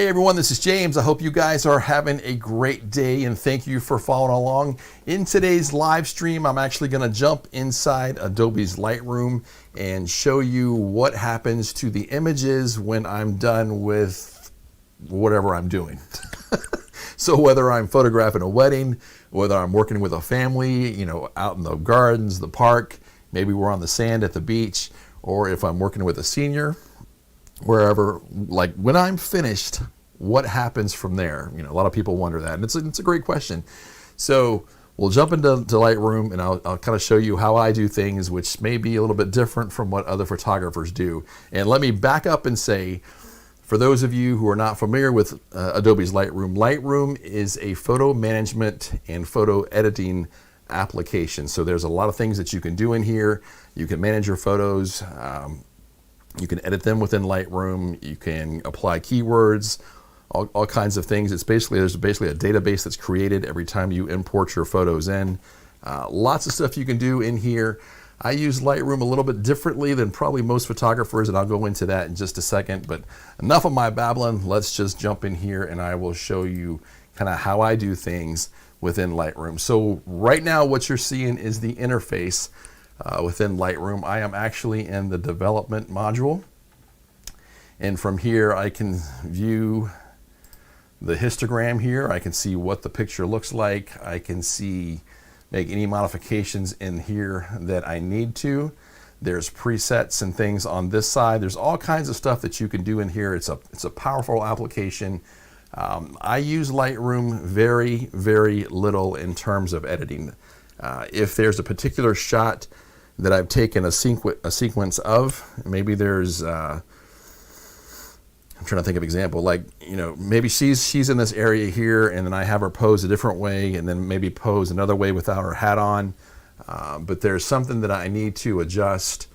Hey everyone, this is James. I hope you guys are having a great day and thank you for following along. In today's live stream, I'm actually going to jump inside Adobe's Lightroom and show you what happens to the images when I'm done with whatever I'm doing. So whether I'm photographing a wedding, whether I'm working with a family, out in the gardens, the park, maybe we're on the sand at the beach, or if I'm working with a senior, wherever, like when I'm finished, what happens from there? A lot of people wonder that, and it's a great question. So we'll jump into Lightroom, and I'll kind of show you how I do things, which may be a little bit different from what other photographers do. And let me back up and say, for those of you who are not familiar with Adobe's Lightroom, Lightroom is a photo management and photo editing application. So there's a lot of things that you can do in here. You can manage your photos. You can edit them within Lightroom. You can apply keywords, all kinds of things. There's basically a database that's created every time you import your photos in. Lots of stuff you can do in here. I use Lightroom a little bit differently than probably most photographers, and I'll go into that in just a second. But enough of my babbling. Let's just jump in here, and I will show you kind of how I do things within Lightroom. So right now, what you're seeing is the interface within Lightroom. I am actually in the development module, and from here I can view the histogram here. I can see what the picture looks like. I can make any modifications in here that I need to. There's presets and things on this side. There's all kinds of stuff that you can do in here. It's a powerful application. I use Lightroom very, very little in terms of editing. If there's a particular shot that I've taken a sequence of, maybe there's, I'm trying to think of an example, like, maybe she's in this area here, and then I have her pose a different way, and then maybe pose another way without her hat on. But there's something that I need to adjust,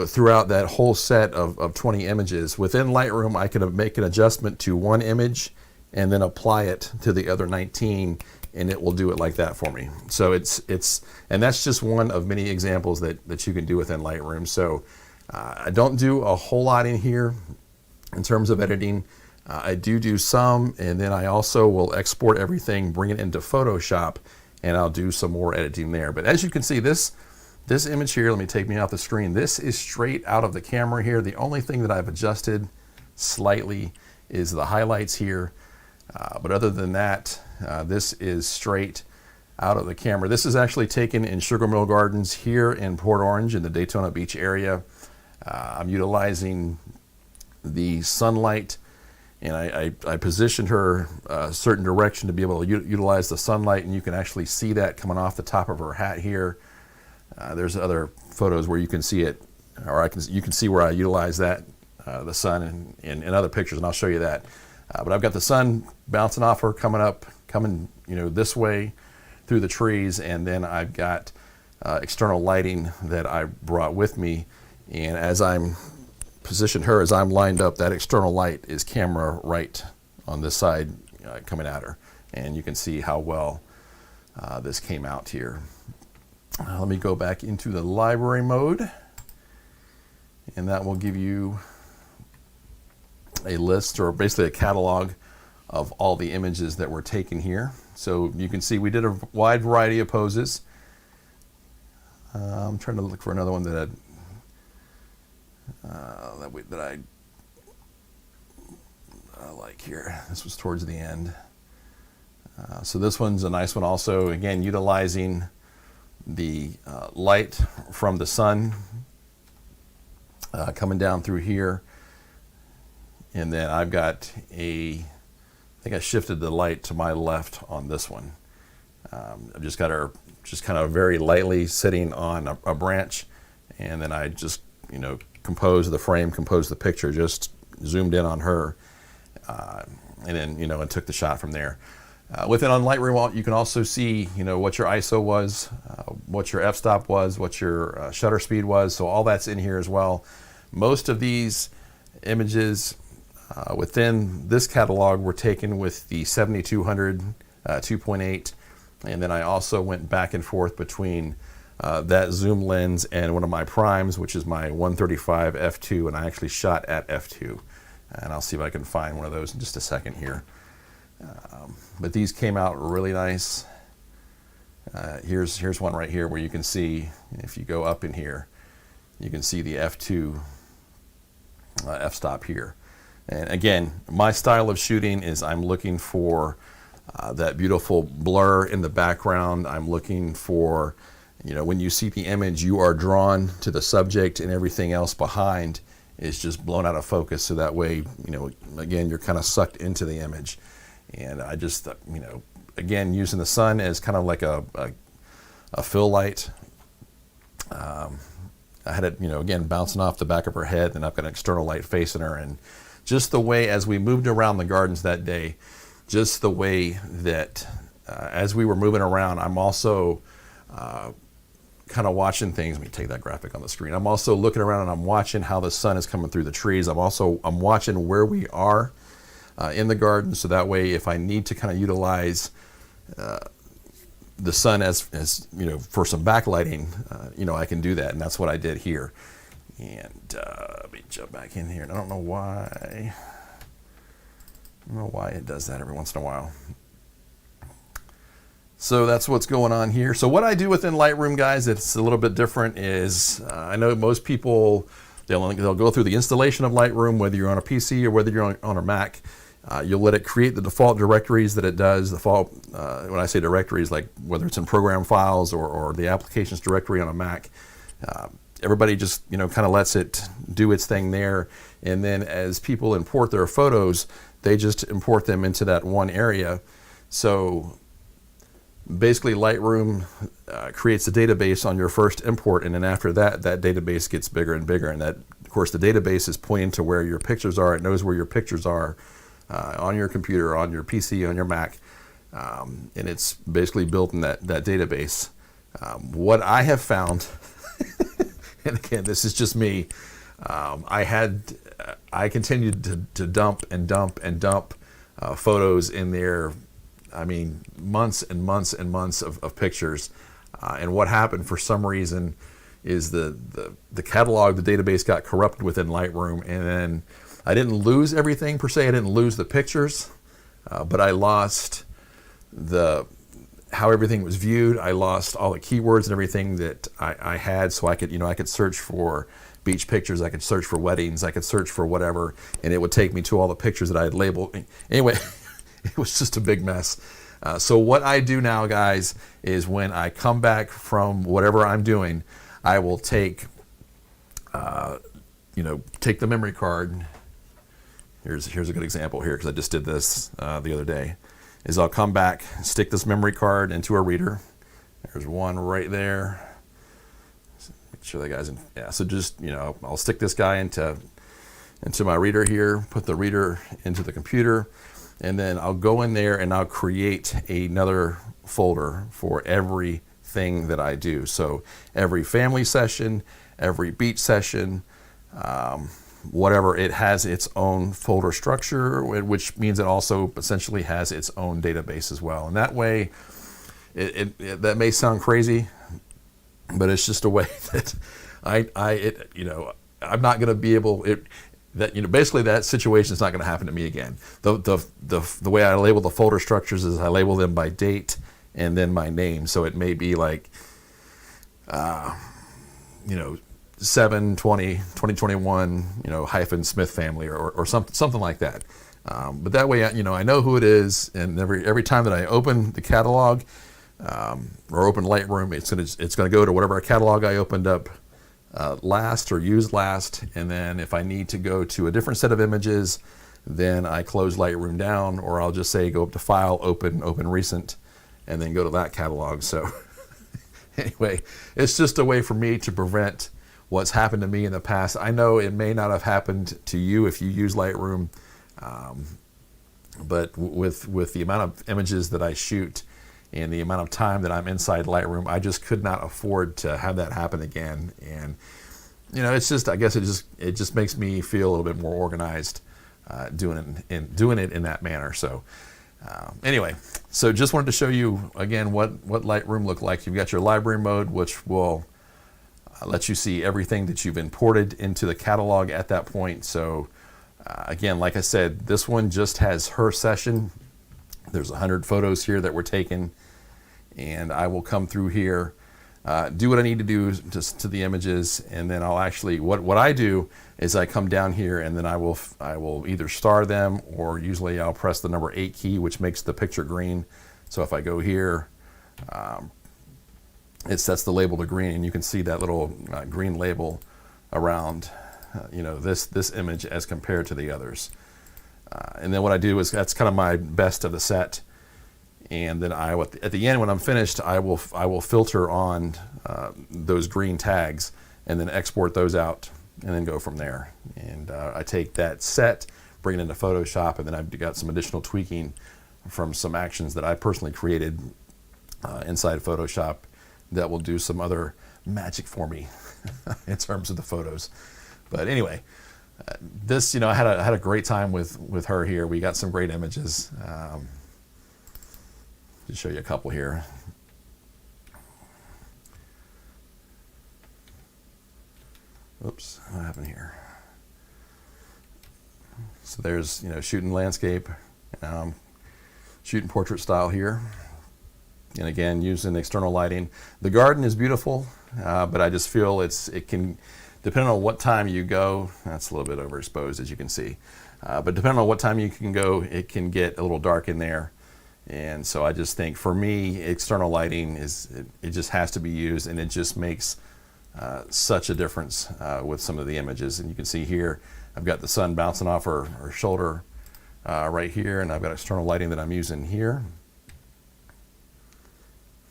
throughout that whole set of 20 images. Within Lightroom, I can make an adjustment to one image and then apply it to the other 19, and it will do it like that for me. So and that's just one of many examples that you can do within Lightroom. So I don't do a whole lot in here in terms of editing. I do some, and then I also will export everything, bring it into Photoshop, and I'll do some more editing there. But as you can see, this image here, let me take me off the screen. This is straight out of the camera here. The only thing that I've adjusted slightly is the highlights here. But other than that, this is straight out of the camera. This is actually taken in Sugar Mill Gardens here in Port Orange in the Daytona Beach area. I'm utilizing the sunlight, and I positioned her a certain direction to be able to utilize the sunlight, and you can actually see that coming off the top of her hat here. There's other photos where you can see it, or you can see where I utilize that, the sun, in other pictures, and I'll show you that. But I've got the sun bouncing off her, coming this way through the trees, and then I've got external lighting that I brought with me, and as I'm positioned her, as I'm lined up, that external light is camera right on this side coming at her, and you can see how well this came out here. Let me go back into the library mode, and that will give you a list, or basically a catalog, of all the images that were taken here. So you can see we did a wide variety of poses. I'm trying to look for another one that I like here. This was towards the end. So this one's a nice one also, again utilizing the light from the sun coming down through here. And then I've got I think I shifted the light to my left on this one. I've just got her just kind of very lightly sitting on a branch, and then I just compose the frame, compose the picture, just zoomed in on her, and then and took the shot from there. Within on Lightroom, you can also see what your ISO was, what your f-stop was, what your shutter speed was. So all that's in here as well. Most of these images within this catalog were taken with the 7200 2.8, and then I also went back and forth between that zoom lens and one of my primes, which is my 135 f2, and I actually shot at f2. And I'll see if I can find one of those in just a second here. But these came out really nice. Here's one right here where you can see, if you go up in here, you can see the f2 f-stop here. And again, my style of shooting is I'm looking for that beautiful blur in the background. I'm looking for, when you see the image, you are drawn to the subject, and everything else behind is just blown out of focus. So that way, again, you're kind of sucked into the image. And I just, again, using the sun as kind of like a fill light. I had it, again, bouncing off the back of her head, and I've got an external light facing her. And just the way, as we moved around the gardens that day, just the way that as we were moving around, I'm also kind of watching things. Let me take that graphic on the screen. I'm also looking around and I'm watching how the sun is coming through the trees. I'm watching where we are in the garden, so that way if I need to kind of utilize the sun as for some backlighting, I can do that, and that's what I did here. And let me jump back in here, and I don't know why it does that every once in a while. So that's what's going on here. So what I do within Lightroom, guys, it's a little bit different. Is I know most people, they'll go through the installation of Lightroom, whether you're on a PC or whether you're on a Mac. You'll let it create the default directories that it does. When I say directories, like whether it's in program files or the applications directory on a Mac, everybody just kind of lets it do its thing there. And then as people import their photos, they just import them into that one area. So basically Lightroom creates a database on your first import, and then after that database gets bigger and bigger. And that, of course, the database is pointing to where your pictures are. It knows where your pictures are on your computer, on your PC, on your Mac, and it's basically built in that database. What I have found, and again, this is just me, I continued to dump photos in there. I mean, months and months and months of pictures. And what happened for some reason is the catalog, the database got corrupted within Lightroom, and then I didn't lose everything per se. I didn't lose the pictures, but I lost how everything was viewed. I lost all the keywords and everything that I had, so I could search for beach pictures, I could search for weddings, I could search for whatever, and it would take me to all the pictures that I had labeled. Anyway, it was just a big mess. So what I do now, guys, is when I come back from whatever I'm doing, I will take the memory card. Here's a good example here, because I just did this the other day. Is I'll come back, stick this memory card into a reader. There's one right there. Make sure that guy's in. Yeah. So just I'll stick this guy into my reader here. Put the reader into the computer, and then I'll go in there and I'll create another folder for everything that I do. So every family session, every beach session. Whatever, it has its own folder structure, which means it also essentially has its own database as well. And that way, that may sound crazy, but it's just a way that I'm not going to be able. Basically that situation is not going to happen to me again. The way I label the folder structures is I label them by date and then my name. So it may be like, 7/20/2021, hyphen Smith family or something like that. But that way, I know who it is, and every time that I open the catalog or open Lightroom, it's gonna go to whatever catalog I opened up last or used last, and then if I need to go to a different set of images, then I close Lightroom down, or I'll just say go up to File, Open Recent, and then go to that catalog. So anyway, it's just a way for me to prevent what's happened to me in the past. I know it may not have happened to you if you use Lightroom, but with the amount of images that I shoot and the amount of time that I'm inside Lightroom, I just could not afford to have that happen again. And it's just, I guess it just makes me feel a little bit more organized doing it in that manner. So anyway, so just wanted to show you again what Lightroom looked like. You've got your library mode, which will let you see everything that you've imported into the catalog at that point. So Again, like I said, this one just has her session. There's 100 photos here that were taken, and I will come through here, do what I need to do just to the images, and then I'll actually, what I do is I come down here and then I will either star them, or usually I'll press the number 8 key, which makes the picture green. So if I go here, it sets the label to green, and you can see that little green label around this image as compared to the others. And then what I do is, that's kind of my best of the set. And then at the end, when I'm finished, I will filter on those green tags and then export those out and then go from there. And I take that set, bring it into Photoshop, and then I've got some additional tweaking from some actions that I personally created inside Photoshop that will do some other magic for me in terms of the photos. But anyway, this, I had a great time with her here. We got some great images. Just show you a couple here. Oops, what happened here? So there's, shooting landscape, shooting portrait style here. And again, using external lighting. The garden is beautiful, but I just feel it can, depending on what time you go, that's a little bit overexposed as you can see. But depending on what time you can go, it can get a little dark in there. And so I just think, for me, external lighting it just has to be used, and it just makes such a difference with some of the images. And you can see here, I've got the sun bouncing off her shoulder right here, and I've got external lighting that I'm using here.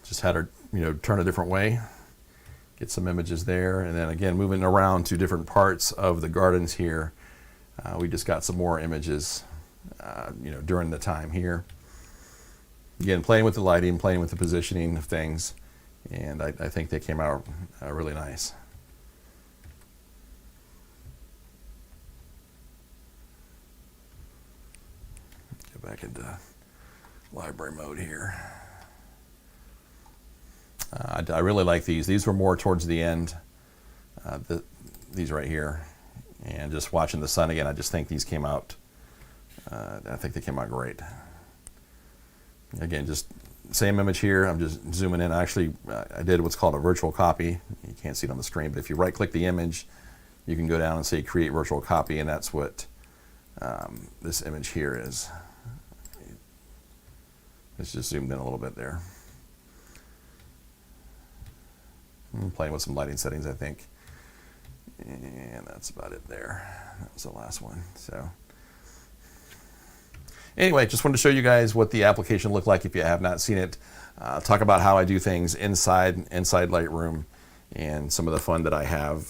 Just had her, turn a different way, get some images there, and then again, moving around to different parts of the gardens here. We just got some more images, during the time here. Again, playing with the lighting, playing with the positioning of things, and I think they came out really nice. Get back into library mode here. I really like these. These were more towards the end, these right here. And just watching the sun again, I just think these came out, I think they came out great. Again, just same image here. I'm just zooming in. Actually, I did what's called a virtual copy. You can't see it on the screen, but if you right-click the image, you can go down and say Create Virtual Copy, and that's what this image here is. It's just zoomed in a little bit there. I'm playing with some lighting settings, I think. And that's about it there. That was the last one. So anyway, just wanted to show you guys what the application looked like if you have not seen it. Talk about how I do things inside Lightroom, and some of the fun that I have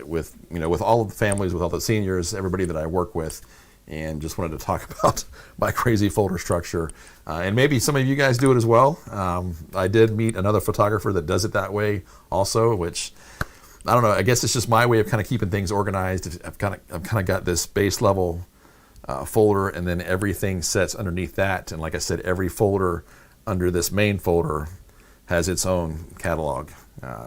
with all of the families, with all the seniors, everybody that I work with. And just wanted to talk about my crazy folder structure. And maybe some of you guys do it as well. I did meet another photographer that does it that way also, which, I don't know, I guess it's just my way of kind of keeping things organized. I've kind of got this base level folder, and then everything sets underneath that. And like I said, every folder under this main folder has its own catalog.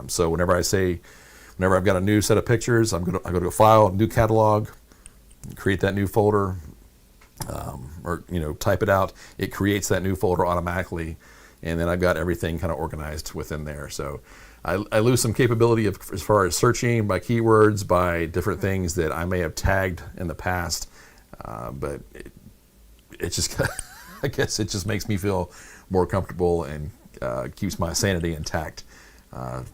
So whenever I've got a new set of pictures, I go to File, New Catalog, create that new folder, or type it out. It creates that new folder automatically, and then I've got everything kind of organized within there. So I lose some capability as far as searching by keywords, by different things that I may have tagged in the past, but it just I guess it just makes me feel more comfortable and keeps my sanity intact.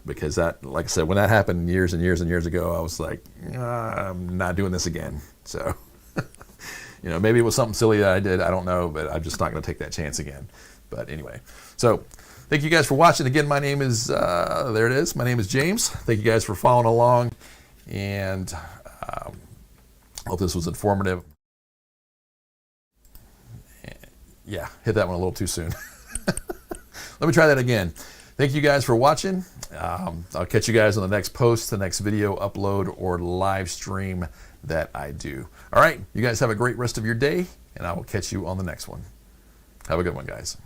Because that, like I said, when that happened years and years and years ago, I was like, I'm not doing this again. So, maybe it was something silly that I did, I don't know, but I'm just not going to take that chance again. But anyway, so thank you guys for watching. Again, my name is, there it is. My name is James. Thank you guys for following along, and hope this was informative. Yeah, hit that one a little too soon. Let me try that again. Thank you guys for watching. I'll catch you guys on the next post, the next video upload or live stream that I do. All right, you guys have a great rest of your day, and I will catch you on the next one. Have a good one, guys.